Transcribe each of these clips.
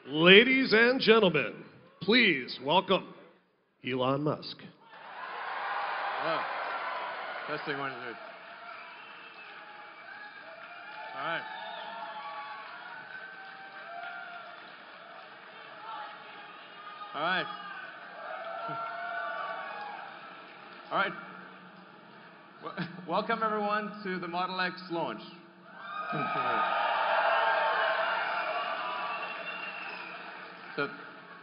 Ladies and gentlemen, please welcome Elon Musk. Hello. Best thing I want to do. All right. All right. All right. Welcome, everyone, to the Model X launch. So,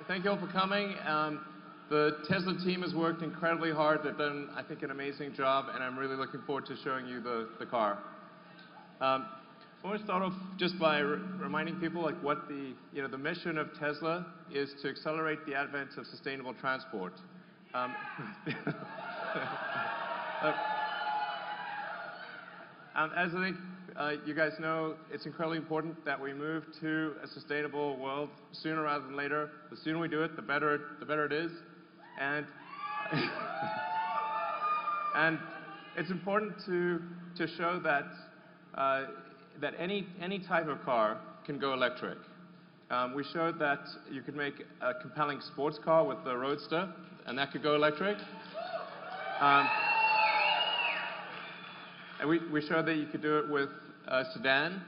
thank you all for coming. The Tesla team has worked incredibly hard. They've done, I think, an amazing job, and I'm really looking forward to showing you the car. I want to start off just by reminding people like what the mission of Tesla is to accelerate the advent of sustainable transport. As I think you guys know, it's incredibly important that we move to a sustainable world sooner rather than later. The sooner we do it, the better it is. And and it's important to show that that any type of car can go electric. We showed that you could make a compelling sports car with the Roadster, and that could go electric. And we showed that you could do it with a sedan,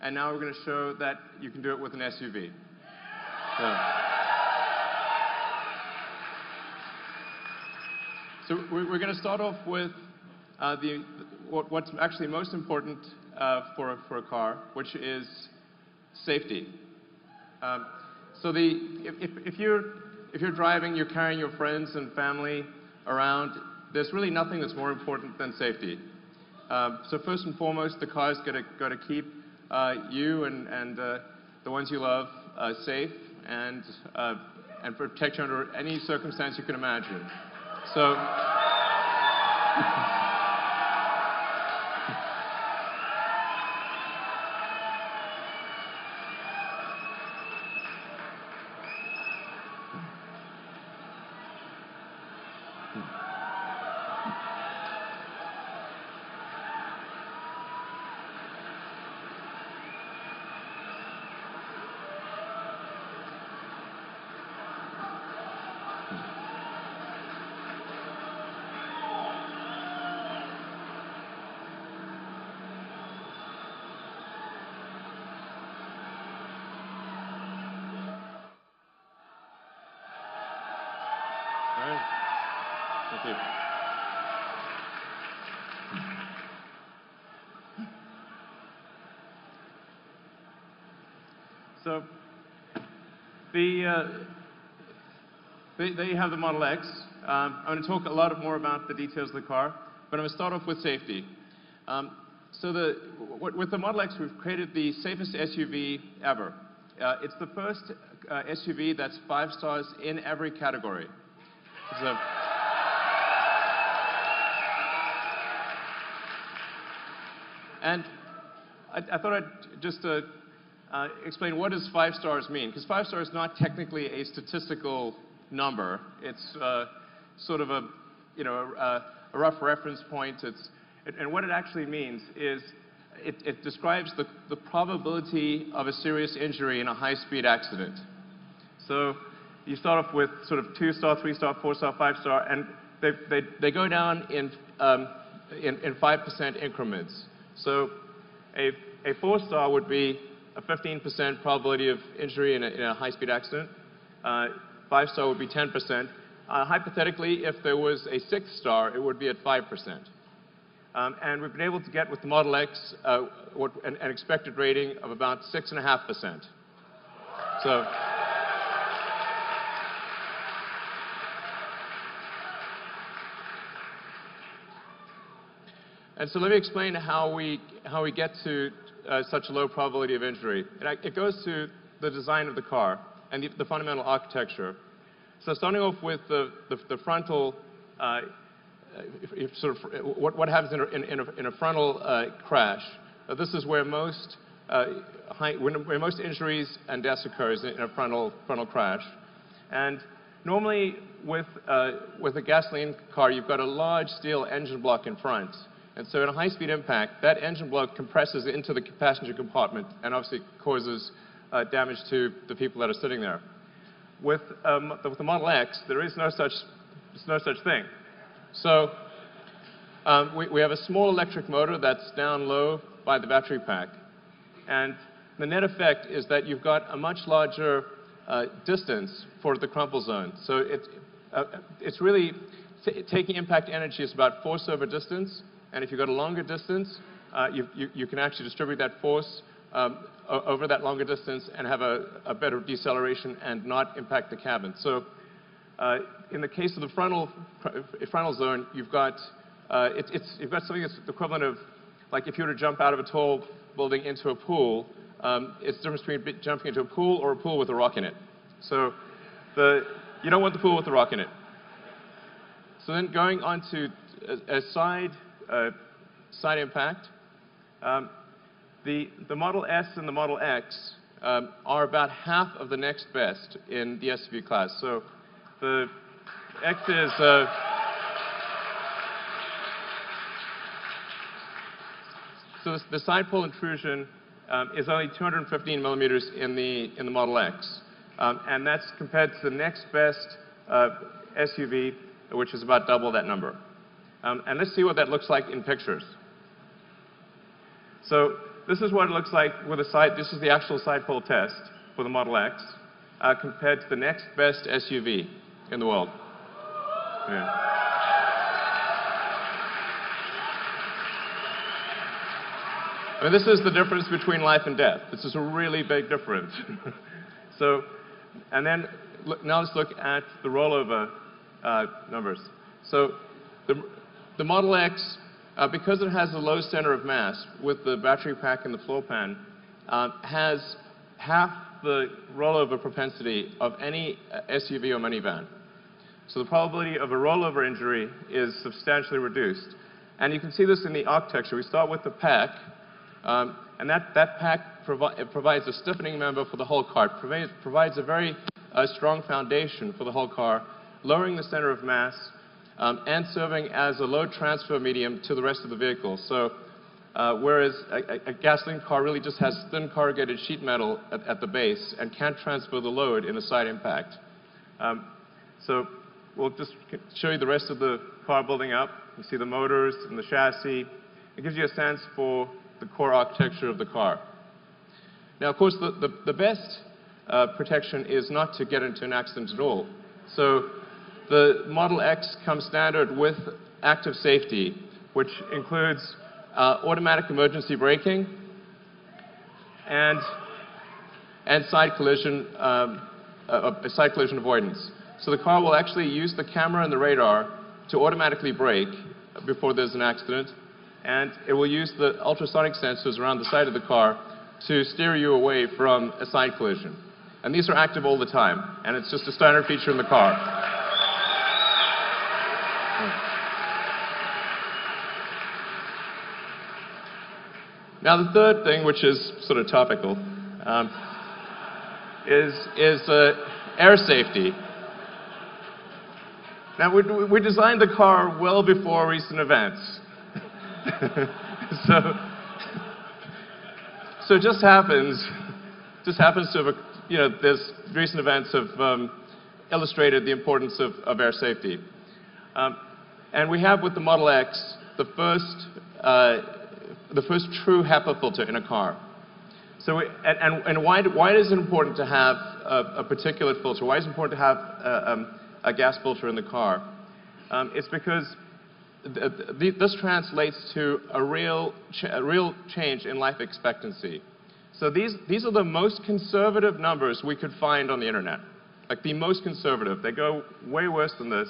and now we're going to show that you can do it with an SUV. So we're going to start off with what's actually most important for a car, which is safety. So if you're driving, you're carrying your friends and family around, there's really nothing that's more important than safety. So first and foremost, the car's got to keep you and the ones you love safe and protect you under any circumstance you can imagine. So. Thank you. So, there you have the Model X. I'm going to talk a lot more about the details of the car, but I'm going to start off with safety. With the Model X, we've created the safest SUV ever. It's the first SUV that's 5 stars in every category. And I thought I'd just explain what does 5 stars mean, because 5 stars is not technically a statistical number. It's sort of a rough reference point. And what it actually means is it describes the probability of a serious injury in a high-speed accident. So you start off with sort of 2-star, 3-star, 4-star, 5-star, and they go down in 5% increments. So a 4-star would be a 15% probability of injury in a high-speed accident. 5-star would be 10%. Hypothetically, if there was a 6-star, it would be at 5%. And we've been able to get with the Model X an expected rating of about 6.5%. So. And so let me explain how we get to such a low probability of injury. It goes to the design of the car and the fundamental architecture. So starting off with the frontal, what happens in a frontal crash. This is where most injuries and deaths occurs in a frontal crash. And normally with a gasoline car, you've got a large steel engine block in front. And so in a high-speed impact, that engine block compresses into the passenger compartment and obviously causes damage to the people that are sitting there. With the Model X, there is no such thing. So we have a small electric motor that's down low by the battery pack. And the net effect is that you've got a much larger distance for the crumple zone. So it's really taking impact energy is about force over distance. And if you've got a longer distance, you can actually distribute that force over that longer distance and have a better deceleration and not impact the cabin. So in the case of the frontal zone, you've got something that's the equivalent of, like, if you were to jump out of a tall building into a pool, it's the difference between jumping into a pool or a pool with a rock in it. So you don't want the pool with the rock in it. So then going on to a side impact, the Model S and the Model X are about half of the next best in the SUV class. So the X is so the side pole intrusion is only 215 millimeters in the Model X, and that's compared to the next best SUV, which is about double that number. And let's see what that looks like in pictures. So this is what it looks like with this is the actual side pole test for the Model X compared to the next best SUV in the world. Yeah. I mean, this is the difference between life and death. This is a really big difference. So, and then now let's look at the rollover numbers. So the Model X, because it has a low center of mass with the battery pack and the floor pan, has half the rollover propensity of any SUV or minivan. So the probability of a rollover injury is substantially reduced. And you can see this in the architecture. We start with the pack, and that pack provides a stiffening member for the whole car. It provides a very strong foundation for the whole car, lowering the center of mass, and serving as a load transfer medium to the rest of the vehicle. So whereas a gasoline car really just has thin corrugated sheet metal at the base and can't transfer the load in a side impact. So we'll just show you the rest of the car building up. You see the motors and the chassis. It gives you a sense for the core architecture of the car. Now, of course, the best protection is not to get into an accident at all. So the Model X comes standard with active safety, which includes automatic emergency braking and side collision avoidance. So the car will actually use the camera and the radar to automatically brake before there's an accident, and it will use the ultrasonic sensors around the side of the car to steer you away from a side collision. And these are active all the time, and it's just a standard feature in the car. Now, the third thing, which is sort of topical, is air safety. Now, we designed the car well before recent events. So it just happens to have, this recent events have illustrated the importance of air safety. And we have with the Model X the first true HEPA filter in a car. So why is it important to have a particulate filter? Why is it important to have a gas filter in the car? It's because this translates to a real change in life expectancy. So these are the most conservative numbers we could find on the internet. Like the most conservative. They go way worse than this.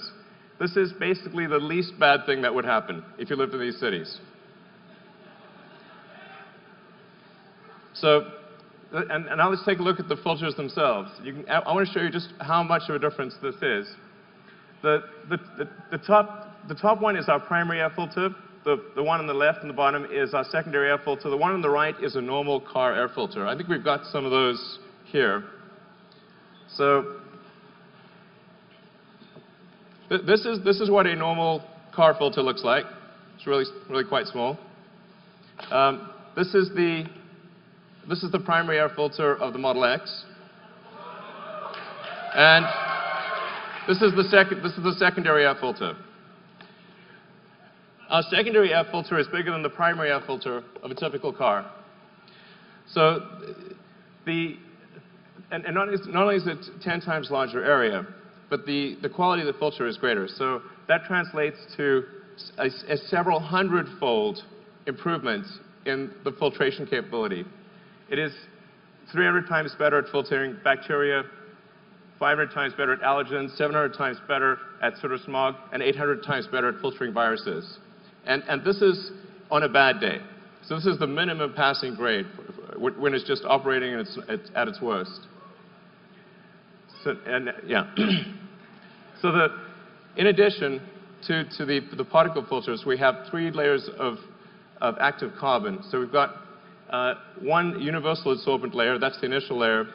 This is basically the least bad thing that would happen if you lived in these cities. So, and now let's take a look at the filters themselves. I want to show you just how much of a difference this is. The top one is our primary air filter. The one on the left and the bottom is our secondary air filter. The one on the right is a normal car air filter. I think we've got some of those here. So this is what a normal car filter looks like. It's really quite small. This is the this is the primary air filter of the Model X. And this is the secondary air filter. Our secondary air filter is bigger than the primary air filter of a typical car. So and not only is it 10 times larger area, but the quality of the filter is greater. So that translates to a several hundred-fold improvement in the filtration capability. It is 300 times better at filtering bacteria, 500 times better at allergens, 700 times better at soot smog, and 800 times better at filtering viruses. And this is on a bad day. So this is the minimum passing grade when it's just operating at its worst. So, so in addition to the particle filters, we have 3 layers of active carbon. So we've got one universal adsorbent layer, that's the initial layer.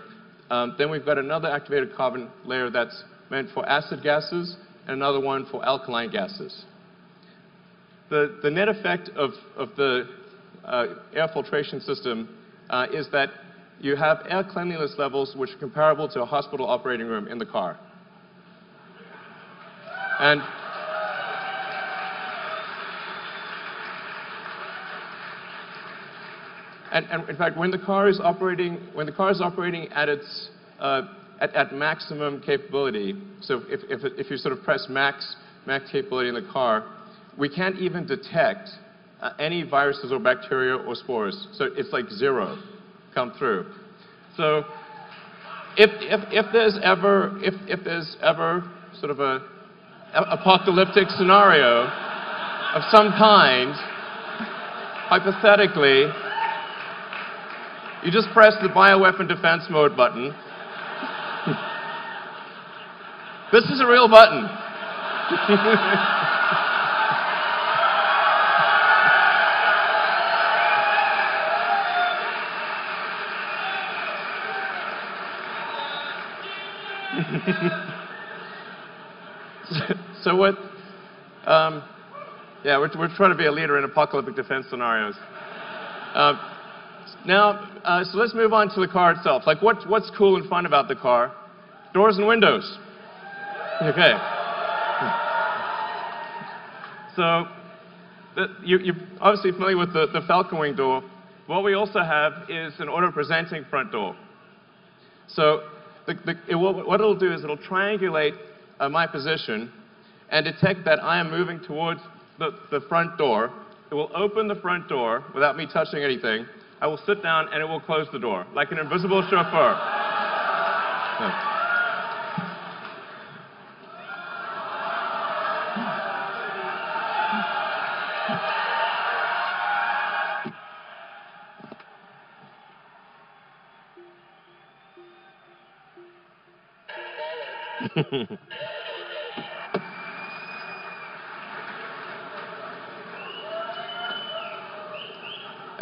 Then we've got another activated carbon layer that's meant for acid gases, and another one for alkaline gases. The net effect of the air filtration system is that you have air cleanliness levels which are comparable to a hospital operating room in the car. And in fact, when the car is operating at its at maximum capability, so if you sort of press max capability in the car, we can't even detect any viruses or bacteria or spores. So it's like 0 come through. So if there's ever sort of a apocalyptic scenario of some kind, hypothetically, you just press the bioweapon defense mode button. This is a real button. So what, yeah, we're trying to be a leader in apocalyptic defense scenarios. So let's move on to the car itself. Like, what's cool and fun about the car? Doors and windows. Okay. So you're obviously familiar with the Falcon Wing door. What we also have is an auto-presenting front door. So what it'll do is it'll triangulate my position and detect that I am moving towards the front door. It will open the front door without me touching anything. I will sit down and it will close the door, like an invisible chauffeur. Yeah.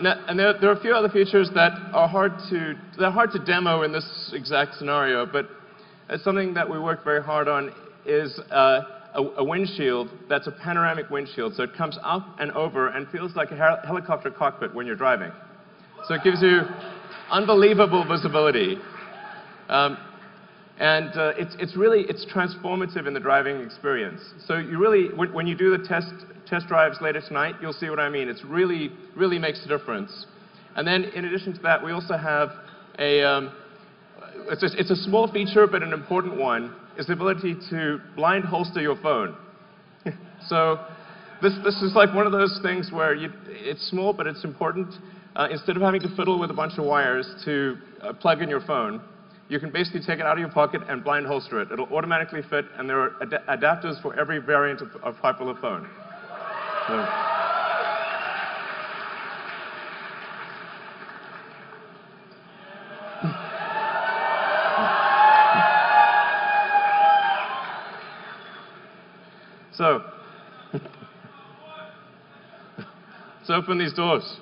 And there are a few other features that are hard to demo in this exact scenario, but something that we worked very hard on is a windshield that's a panoramic windshield. So it comes up and over and feels like a helicopter cockpit when you're driving. So it gives you unbelievable visibility. It's transformative in the driving experience. So you really, when you do the test drives later tonight, you'll see what I mean. It's really makes a difference. And then in addition to that, we also have it's a small feature, but an important one, is the ability to blind holster your phone. So this is like one of those things where it's small, but it's important. Instead of having to fiddle with a bunch of wires to plug in your phone, you can basically take it out of your pocket and blind holster it. It'll automatically fit, and there are adapters for every variant of popular phone. So let's open these doors.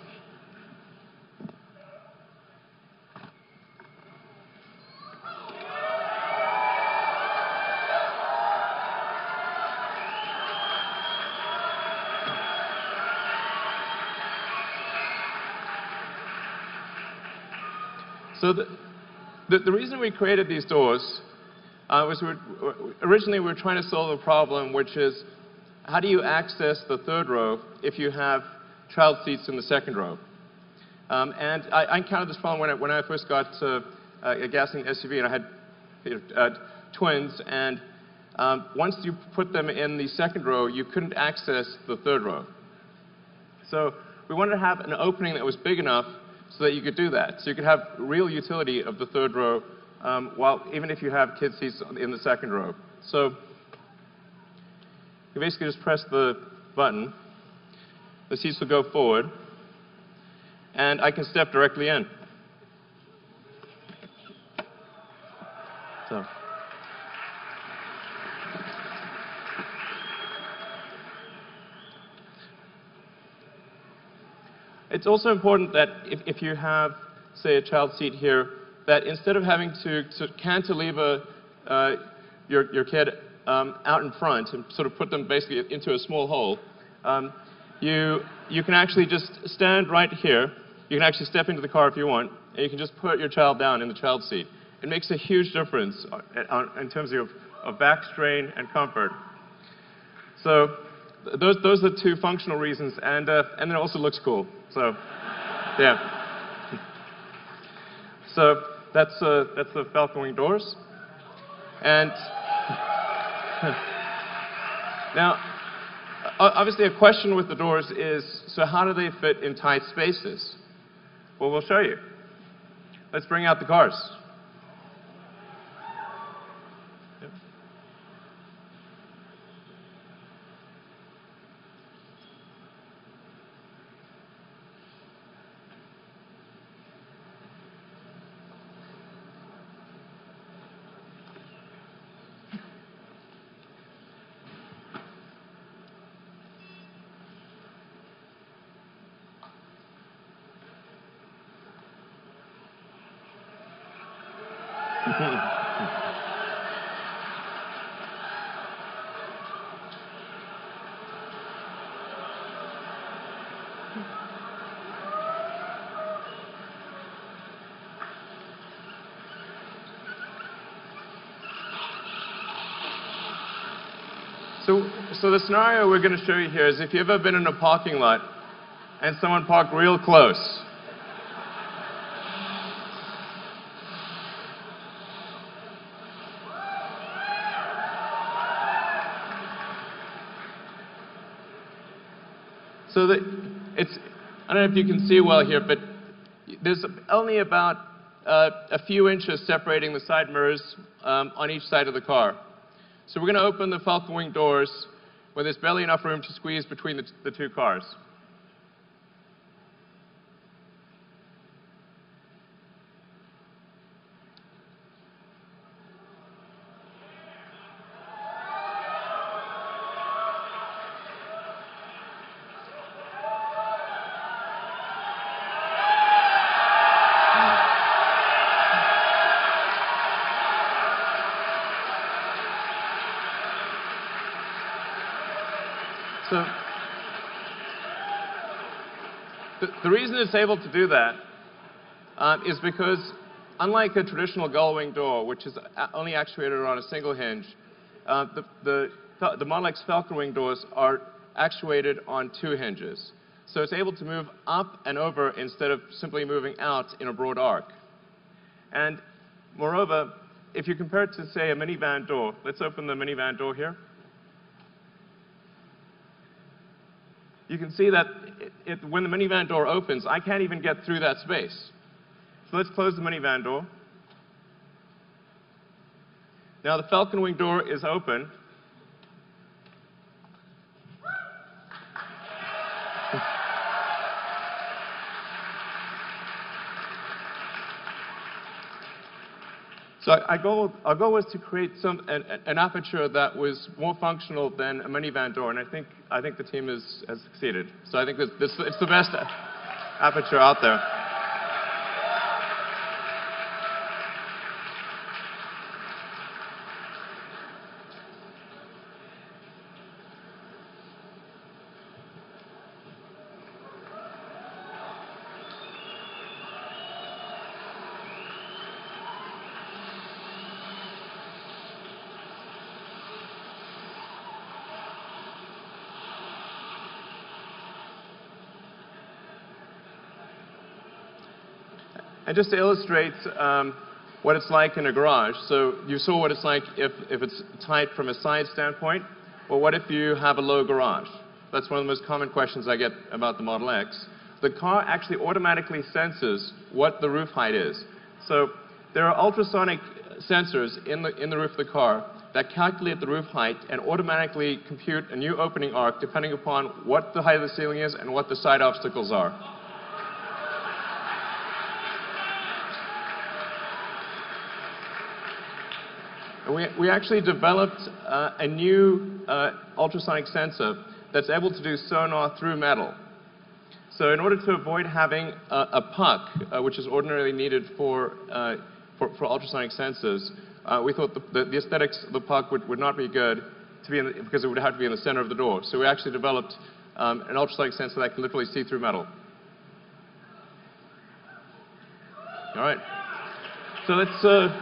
So the reason we created these doors was originally we were trying to solve a problem, which is how do you access the third row if you have child seats in the second row? And I encountered this problem when I first got a gasoline SUV, and I had twins, and once you put them in the second row, you couldn't access the third row. So we wanted to have an opening that was big enough so that you could do that. So you could have real utility of the third row, even if you have kid seats in the second row. So you basically just press the button. The seats will go forward, and I can step directly in. So. It's also important that if you have, say, a child seat here, that instead of having to cantilever your kid out in front and sort of put them basically into a small hole, you can actually just stand right here. You can actually step into the car if you want, and you can just put your child down in the child seat. It makes a huge difference in terms of back strain and comfort. So those are the two functional reasons, and then it also looks cool. So, yeah. So that's the Falcon Wing doors. And now, obviously, a question with the doors is, so how do they fit in tight spaces? Well, we'll show you. Let's bring out the cars. Yep. So the scenario we're going to show you here is if you've ever been in a parking lot and someone parked real close. So that I don't know if you can see well here, but there's only about a few inches separating the side mirrors on each side of the car. So we're going to open the Falcon Wing doors where there's barely enough room to squeeze between the two cars. So the reason it's able to do that is because, unlike a traditional gull-wing door, which is only actuated on a single hinge, the Model X Falcon Wing doors are actuated on two hinges. So it's able to move up and over instead of simply moving out in a broad arc. And moreover, if you compare it to, say, a minivan door, let's open the minivan door here. You can see that when the minivan door opens, I can't even get through that space. So let's close the minivan door. Now the Falcon Wing door is open. So our goal was to create an aperture that was more functional than a minivan door, and I think the team has succeeded. So I think it's the best aperture out there. And just to illustrate what it's like in a garage, so you saw what it's like if it's tight from a side standpoint. Well, what if you have a low garage? That's one of the most common questions I get about the Model X. The car actually automatically senses what the roof height is. So there are ultrasonic sensors in the roof of the car that calculate the roof height and automatically compute a new opening arc depending upon what the height of the ceiling is and what the side obstacles are. We actually developed a new ultrasonic sensor that's able to do sonar through metal. So in order to avoid having a puck, which is ordinarily needed for ultrasonic sensors, we thought the aesthetics of the puck would not be good because it would have to be in the center of the door. So we actually developed an ultrasonic sensor that can literally see through metal. All right. So let's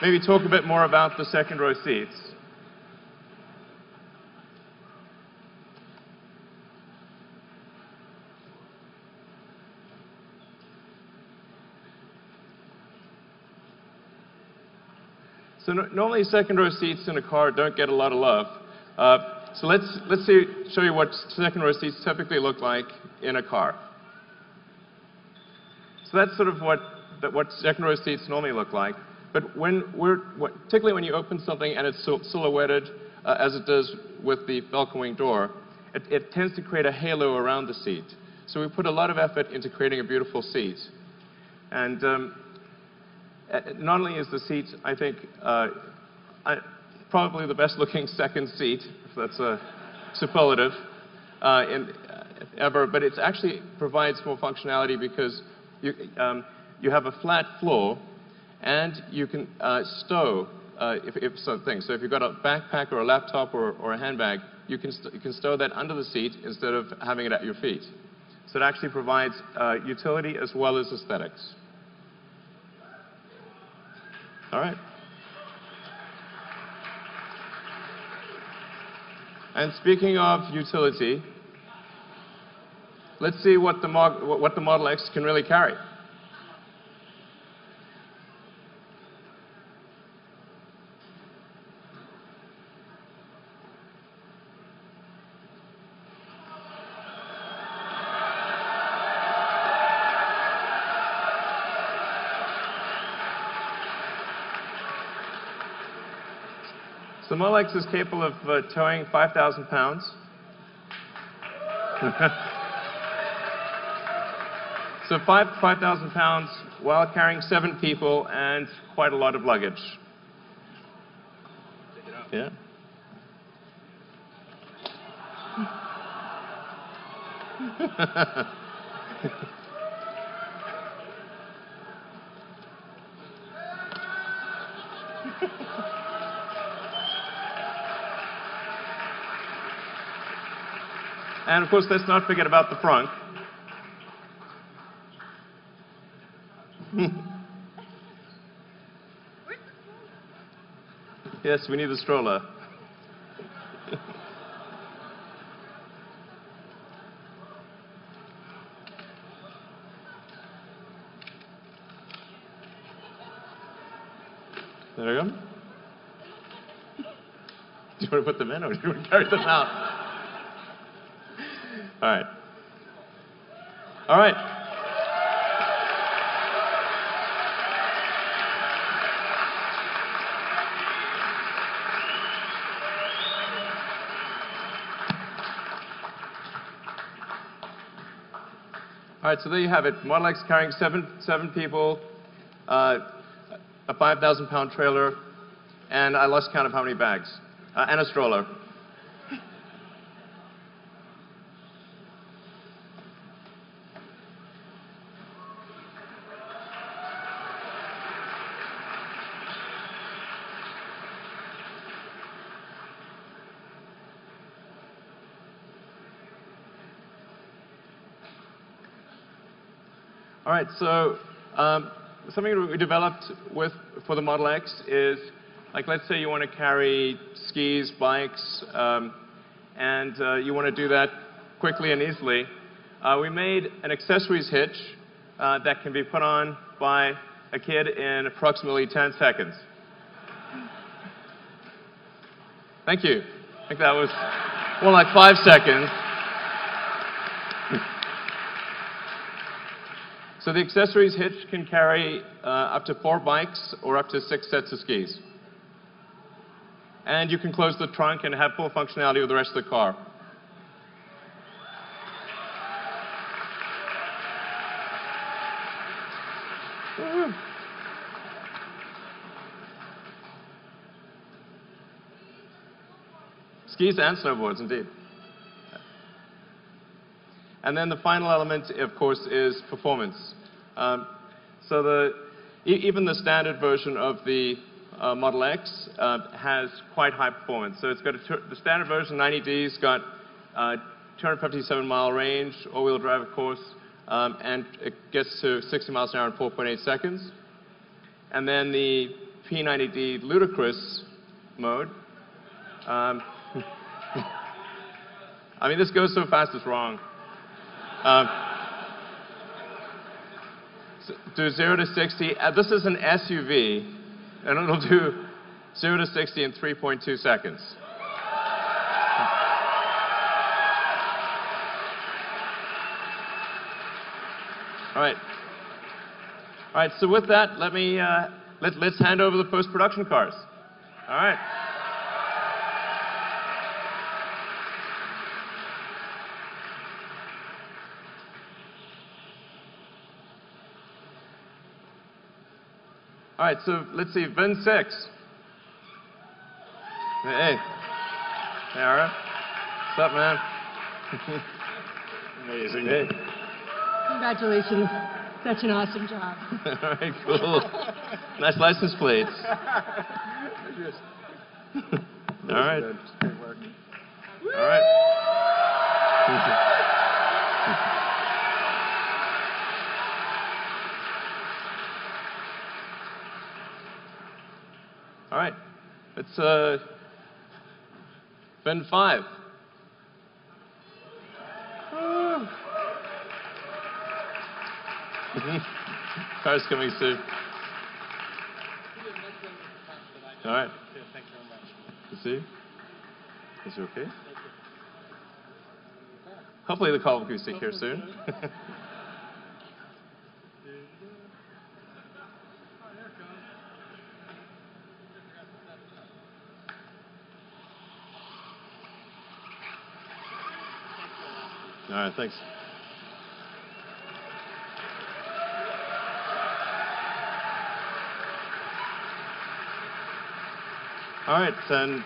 maybe talk a bit more about the second row seats. So normally second row seats in a car don't get a lot of love. So let's show you what second row seats typically look like in a car. So that's sort of what second row seats normally look like. But particularly when you open something and it's silhouetted, as it does with the Falcon Wing door, it tends to create a halo around the seat. So we put a lot of effort into creating a beautiful seat. And not only is the seat, I think, probably the best-looking second seat, if that's a superlative, ever, but it actually provides more functionality because you have a flat floor, and you can stow if something. So if you've got a backpack or a laptop or a handbag, you can stow that under the seat instead of having it at your feet. So it actually provides utility as well as aesthetics. All right. And speaking of utility, let's see what the Model X can really carry. So the Model X is capable of towing 5,000 pounds. So 5,000 pounds while carrying 7 people and quite a lot of luggage. Check it out. Yeah. And of course, let's not forget about the front. Yes, we need the stroller. There we go. Do you want to put them in or do you want to carry them out? All right. All right. All right, so there you have it. Model X carrying seven people, a 5,000-pound trailer, and I lost count of how many bags, and a stroller. All right, so something we developed for the Model X is, like, let's say you want to carry skis, bikes, and you want to do that quickly and easily. We made an accessories hitch that can be put on by a kid in approximately 10 seconds. Thank you. I think that was more like 5 seconds. So the accessories hitch can carry up to 4 bikes or up to 6 sets of skis. And you can close the trunk and have full functionality with the rest of the car. Skis and snowboards, indeed. And then the final element, of course, is performance. Even the standard version of the Model X has quite high performance. So it's got the standard version, 90D's, got 257-mile range, all-wheel drive, of course, and it gets to 60 miles an hour in 4.8 seconds. And then the P90D Ludicrous mode. I mean, this goes so fast it's wrong. Do 0 to 60. This is an SUV, and it'll do 0 to 60 in 3.2 seconds. All right. So with that, let's hand over the post-production cars. All right. All right, so let's see, VIN 6. Hey, Ara. What's up, man? Amazing. Hey. Congratulations. Such an awesome job. All right, cool. Nice license plates. All right. All right. All right, it's VIN 5. Car's coming soon. All right. You see? Is it okay? Hopefully the call will be here soon. All right, thanks. All right, then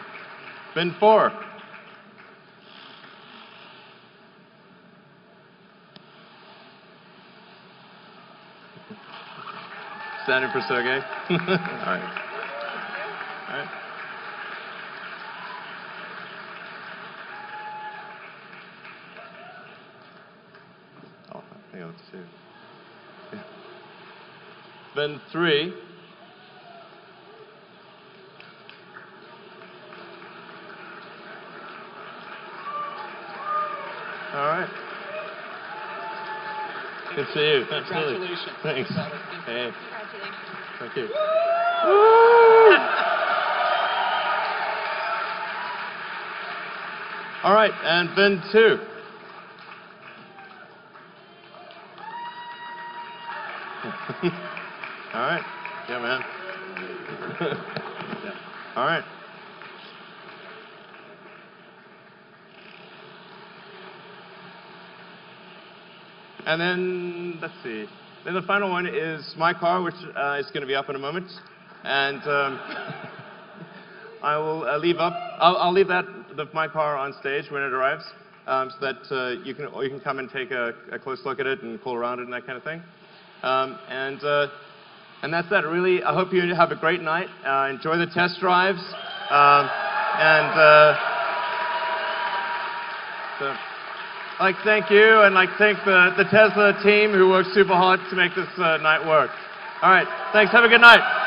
VIN 4. Standing for Sergey. All right. All right. Hang on, let's see. VIN 3. All right. Good to see you. Absolutely. Congratulations. Thanks. Hey. Congratulations. Thank you. All right, and VIN 2. All right. Yeah, man. Yeah. All right. And then, let's see. Then the final one is my car, which is going to be up in a moment. And I will leave up. I'll leave my car on stage when it arrives, so that you can come and take a close look at it and pull around it and that kind of thing. And that's that. Really, I hope you have a great night. Enjoy the test drives. So, I'd like to thank you, and I'd like to thank the Tesla team who worked super hard to make this night work. All right, thanks. Have a good night.